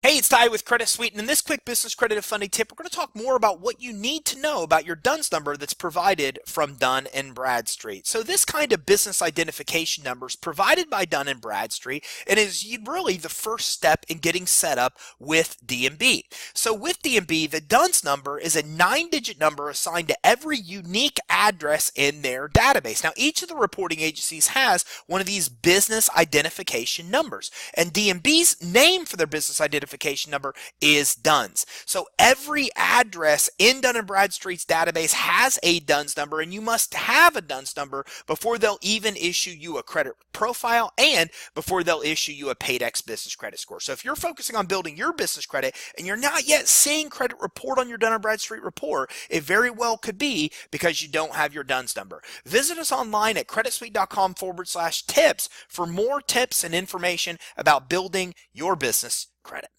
Hey, it's Ty with Credit Suite, and in this quick business credit funding tip, we're going to talk more about what you need to know about your DUNS number that's provided from Dun & Bradstreet. So this kind of business identification number is provided by Dun & Bradstreet and is really the first step in getting set up with D&B. So with D&B, the DUNS number is a 9-digit number assigned to every unique address in their database. Now, each of the reporting agencies has one of these business identification numbers, and D&B's name for their business identification number is DUNS. So every address in Dun & Bradstreet's database has a DUNS number, and you must have a DUNS number before they'll even issue you a credit profile and before they'll issue you a Paydex business credit score. So if you're focusing on building your business credit and you're not yet seeing credit report on your Dun & Bradstreet report, it very well could be because you don't have your DUNS number. Visit us online at creditsuite.com/tips for more tips and information about building your business credit.